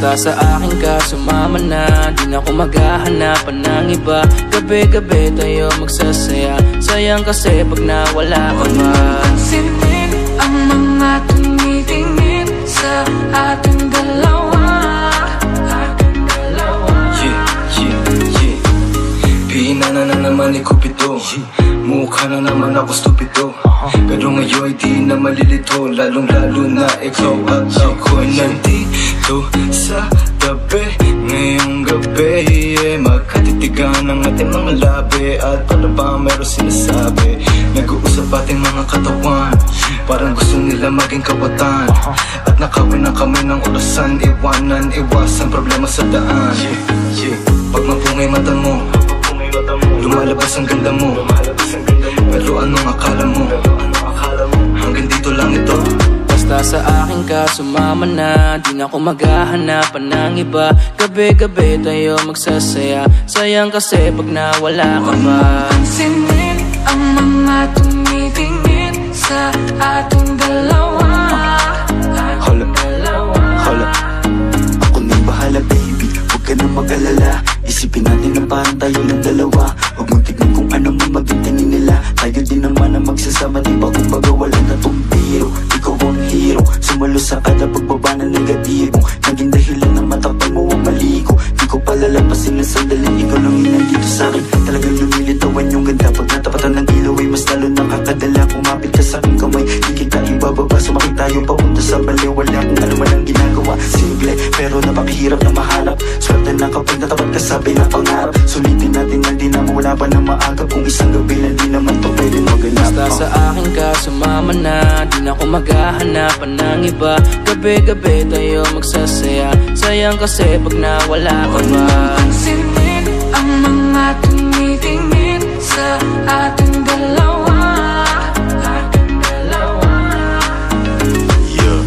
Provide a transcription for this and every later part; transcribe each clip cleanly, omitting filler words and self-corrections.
Basta sa akin ka sumama na, di na ako maghahanapan ng iba. Gabi-gabi tayo magsasaya, sayang kasi pag nawala ka ba. Pansinin ang mga tumitingin sa ating dalawa. Pinana na naman ni Cupido, mukha na naman ako stupido. Pero ngayon di na malilito, lalong-lalo na ikaw at ako'y nandito sa tabi. Ngayong gabi, magkatitigan ang ating mga labi. At para ba meron sinasabi, nag-uusap ating mga katawan, parang gusto nila maging kawatan. At nakawin na kami ng orasan, iwanan, iwasan problema sa daan. Pag mapungay mata mo, lumalabas ang ganda mo. Pero anong akala mo? Hanggang dito lang ito. Basta sa akin ka sumama na, di na ako maghahanapan ng iba. Gabi-gabi tayo magsasaya, sayang kasi pag nawala ka ba. Pansinin ang mga tumitingin sa ating dalawa. Hala, ako nang bahala baby, huwag ka nang mag-alala. Isipin natin na parang tayo ng dalawa. Huwag mong tignan kung ano man maging tingin nila. Tayo din naman ang magsasama, di ba? Kumbaga wala na tong biro. Ikaw ang hero, sumalo sa kada pagbaba ng negatibo. Naging dahilan ng matapang mo ang maligo. Di ko palalampasin ng sandali, ikaw lang yung nandito sa'kin. Talagang lumilitawan yung ganda. Pag natapatan ng ilaw ay mas lalo nakakadala. Kumapit ka sa'king kamay, di kita ibababa. Sumakit tayo papunta sa baliw. Wala kung ano man ang ginagawa. Simple, pero napakahirap na mahanap. Swerte na kapag natapat ka sabi na pangarap. Sulitin natin na di na mawala pa na maaga. Kung isang gabi na di naman to pwede maganap. Basta sa akin ka sumama na, di na ako maghahanapan ng iba. Gabi-gabi tayo magsasaya, sayang kasi pag nawala ka ba. Pansinin ang mga tumitingin sa ating dalawa. Yeah,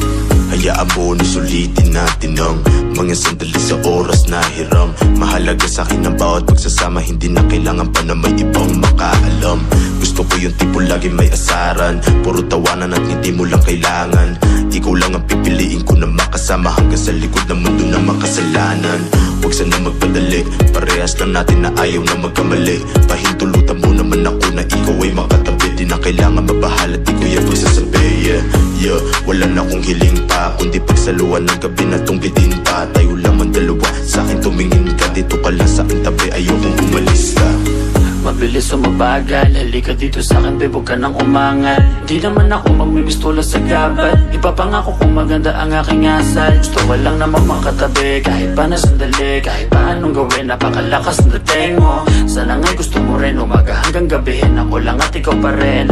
hayaan mo na sulitin natin ang mga sandali sa oras na hiram. Mahalaga sa akin ang bawat pagsasama, hindi na kailangan pa na may ibang makaalam. Gusto ko yung tipo lagi may asaran, puro tawanan at hindi mo lang kailangan. Ikaw lang ang pipiliin ko na makasama hanggang sa likod ng mundo na makasalanan. Huwag sana magpadali, parehas lang natin na ayaw na magkamali. Pahintulutan mo naman ako na ikaw ay makatabi. Di na kailangan mabahala, di ko yan pagsasabi. Yeah, wala na akong hiling pa, kundi pagsaluan ng gabi na tunggitin pa. Tayo lamang dalawa, sa akin tumingin ka, dito ka lang sa akin tabi, ayokong umalis ka. Mabilis o mabagal, halika dito sa akin, babe, huwag ka nang umangal. Di naman ako magmimistula sa gabal, ipapangako kung maganda ang aking asal. Gusto ko lang naman makatabi, kahit pa na sandali. Kahit pa anong gawin, napakalakas na dating mo. Sana nga'y gusto mo rin, umaga hanggang gabihin. Ako lang at ikaw pa rin.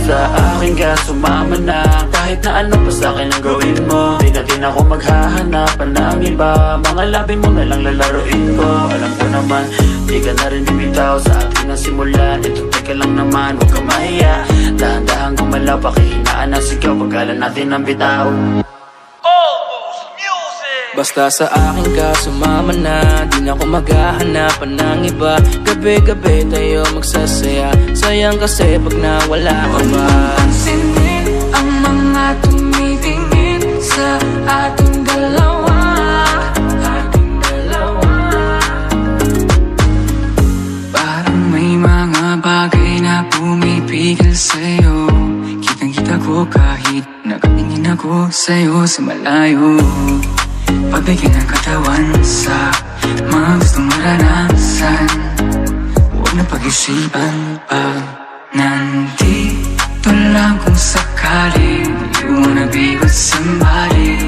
Sa akin ka sumama na, kahit na ano pa sa akin ang gawin mo. Di na din ako maghahanapan ng iba, mga labi mo na lang lalaroin ko. Alam ko naman, di ka na rin bibitaw sa atin na simulan. Ito teka lang naman, huwag kang mahiya. Dahan-dahan gumalaw, pakihinaan na sigaw, pagkalan natin ang bitaw. Basta sa akin ka sumama na, di na ako maghahanapan ng iba. Gabi-gabi tayo magsasaya, sayang kasi pag nawala ka ba. Pansinin ang mga tumitingin sa ating dalawa. Parang may mga bagay na pumipigil sa'yo. Kitang-kita ko kahit nakatingin ako sa'yo sa malayo. Pagbigyan ng katawan sa mga gustong maranasan. Huwag na pag-isipan pag nandito lang kung sakali. You wanna be with somebody,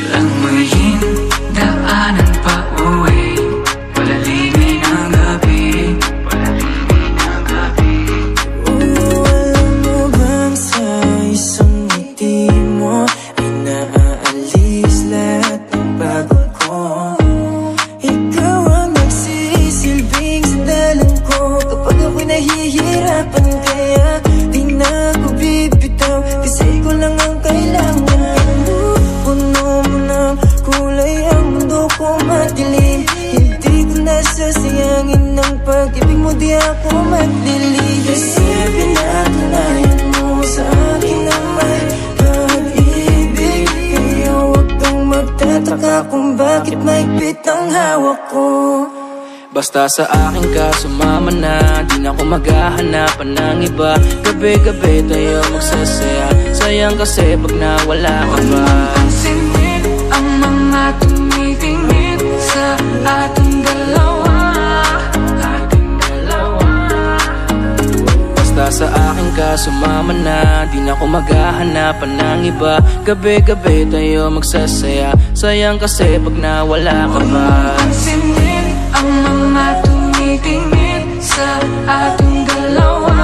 languyin daanan pa uwi. Palalingin ang gabi. Alam mo bang sa isang ngiti mo ay naaalis lahat ng bago ko. Ikaw ang nagsisilbing sandalan ko kapag ako'y nahihirap. bakit mahigpit ang hawak ko? Basta sa akin ka sumama na, di na ako maghahanapan ng iba. Gabi-gabi tayo magsasaya, sayang kasi pag nawala ka ba. Pansinin ang mga tumitingin sa ating dalawa. Basta sa akin ka sumama na, di na ako maghahanapan ng iba. Gabi-gabi tayo magsasaya, sayang kasi pag nawala ka ba. Pansinin ang mga tumitingin sa ating dalawa.